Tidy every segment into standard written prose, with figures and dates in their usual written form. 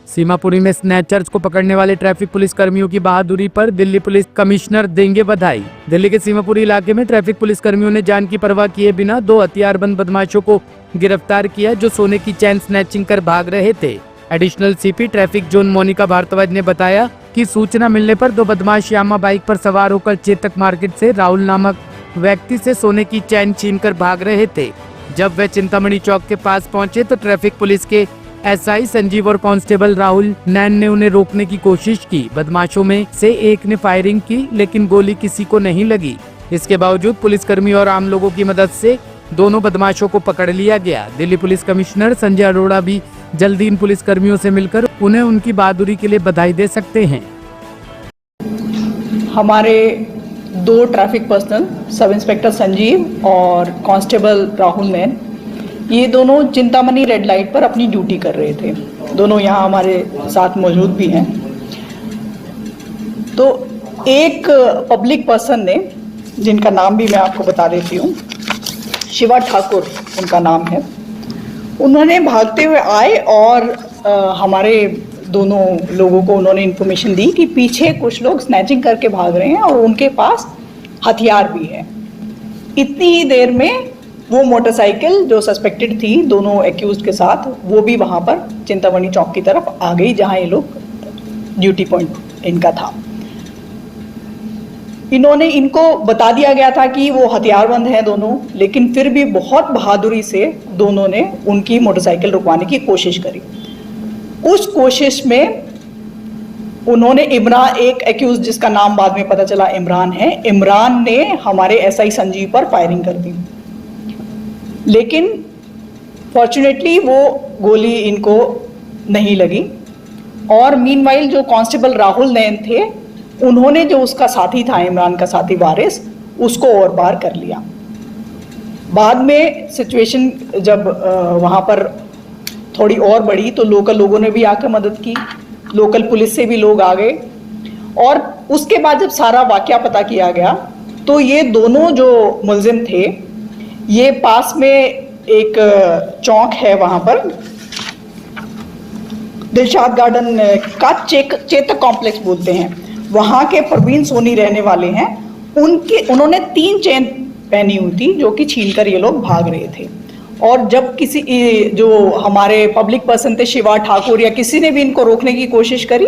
सीमापुरी में स्नैचर्स को पकड़ने वाले ट्रैफिक पुलिस कर्मियों की बहादुरी पर दिल्ली पुलिस कमिश्नर देंगे बधाई। दिल्ली के सीमापुरी इलाके में ट्रैफिक पुलिस कर्मियों ने जान की परवाह किए बिना 2 हथियारबंद बदमाशों को गिरफ्तार किया जो सोने की चैन स्नैचिंग कर भाग रहे थे। Additional CP traffic zone Monika Bhardwaj ने बताया कि सूचना मिलने पर 2 बदमाश यामा बाइक पर सवार होकर चेतक मार्केट से राहुल नामक व्यक्ति से सोने की चैन छीनकर भाग रहे थे। जब वे चिंतामणि चौक के पास पहुंचे तो ट्रैफिक पुलिस के एसआई संजीव और कांस्टेबल राहुल नैन ने उन्हें रोकने की कोशिश की। बदमाशों में से एक ने फायरिंग की लेकिन गोली किसी को नहीं लगी। इसके बावजूद पुलिसकर्मी और आम लोगों की मदद से दोनों बदमाशों को पकड़ लिया गया। दिल्ली पुलिस कमिश्नर संजय अरोड़ा भी जल्दी इन पुलिस कर्मियों से मिलकर उन्हें उनकी बहादुरी के लिए बधाई दे सकते हैं। हमारे 2 traffic personal sub inspector Sanjeev और कांस्टेबल राहुल नैन, ये दोनों चिंतामणि रेड लाइट पर अपनी ड्यूटी कर रहे थे। दोनों यहाँ हमारे साथ मौजूद भी हैं। तो एक पब्लिक पर्सन ने, जिनका नाम भी मैं आपको बता देती हूँ, शिवा ठाकुर उनका नाम है, उन्होंने भागते हुए आए और हमारे दोनों लोगों को उन्होंने इन्फॉर्मेशन दी कि पीछे कुछ लोग स्नैचिंग करके भाग रहे हैं और उनके पास हथियार भी है। इतनी ही देर में वो मोटरसाइकिल जो सस्पेक्टेड थी दोनों एक्यूज्ड के साथ, वो भी वहाँ पर चिंतामणि चौक की तरफ आ गई जहाँ ये लोग ड्यूटी पॉइंट इनका था। इनको बता दिया गया था कि वो हथियारबंद हैं दोनों, लेकिन फिर भी बहुत बहादुरी से दोनों ने उनकी मोटरसाइकिल रुकवाने की कोशिश करी। उस कोशिश में उन्होंने इमरान, एक एक्यूज जिसका नाम बाद में पता चला इमरान है, इमरान ने हमारे एसआई संजीव पर फायरिंग कर दी, लेकिन फॉर्चुनेटली वो गोली इनको नहीं लगी। और मीनवाइल जो कांस्टेबल राहुल नैन थे, उन्होंने जो उसका साथी था, इमरान का साथी वारिस, उसको और पार कर लिया। बाद में सिचुएशन जब वहाँ पर थोड़ी और बढ़ी तो लोकल लोगों ने भी आकर मदद की, लोकल पुलिस से भी लोग आ गए। और उसके बाद जब सारा वाकया पता किया गया तो ये दोनों जो मुलजिम थे, ये पास में एक चौक है, वहाँ पर दिलशाद गार्डन का चेतक कॉम्प्लेक्स बोलते हैं, वहाँ के प्रवीण सोनी रहने वाले हैं। उन्होंने 3 चेन पहनी हुई थी जो कि छीनकर ये लोग भाग रहे थे। और जब किसी जो हमारे पब्लिक पर्सन थे, शिवा ठाकुर या किसी ने भी इनको रोकने की कोशिश करी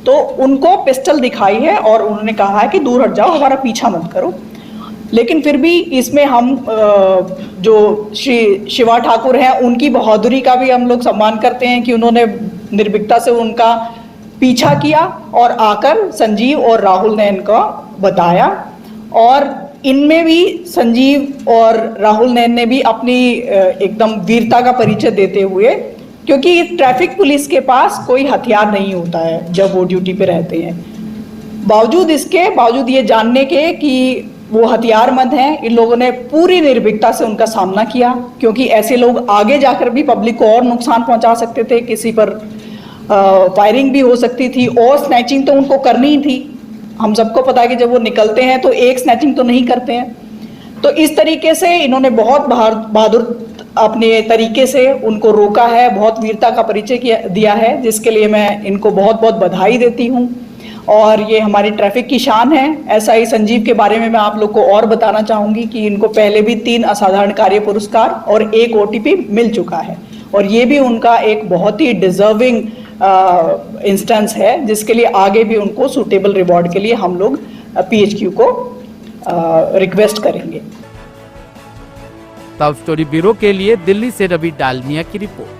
तो उनको पिस्टल दिखाई है और उन्होंने कहा है कि दूर हट जाओ, हमारा पीछा मत करो। लेकिन फिर भी इसमें हम जो श्री शिवा ठाकुर हैं उनकी बहादुरी का भी हम लोग सम्मान करते हैं कि उन्होंने निर्भीकता से उनका पीछा किया और आकर संजीव और राहुल ने इनको बताया। और इनमें भी संजीव और राहुल नैन ने भी अपनी एकदम वीरता का परिचय देते हुए, क्योंकि ट्रैफिक पुलिस के पास कोई हथियार नहीं होता है जब वो ड्यूटी पे रहते हैं, बावजूद ये जानने के कि वो हथियारबंद हैं, इन लोगों ने पूरी निर्भीकता से उनका सामना किया। क्योंकि ऐसे लोग आगे जाकर भी पब्लिक को और नुकसान पहुंचा सकते थे, किसी पर फायरिंग भी हो सकती थी और स्नैचिंग तो उनको करनी ही थी। हम सबको पता है कि जब वो निकलते हैं तो एक स्नैचिंग तो नहीं करते हैं। तो इस तरीके से इन्होंने बहुत बहादुर अपने तरीके से उनको रोका है, बहुत वीरता का परिचय दिया है, जिसके लिए मैं इनको बहुत बहुत बधाई देती हूँ। और ये हमारी ट्रैफिक की शान है। एसआई संजीव के बारे में मैं आप लोग को और बताना चाहूँगी कि इनको पहले भी 3 असाधारण कार्य पुरस्कार और 1 OTP मिल चुका है, और ये भी उनका एक बहुत ही डिजर्विंग इंस्टेंस है, जिसके लिए आगे भी उनको सूटेबल रिवॉर्ड के लिए हम लोग PHQ को रिक्वेस्ट करेंगे। टॉप स्टोरी ब्यूरो के लिए दिल्ली से रवि डालमिया की रिपोर्ट।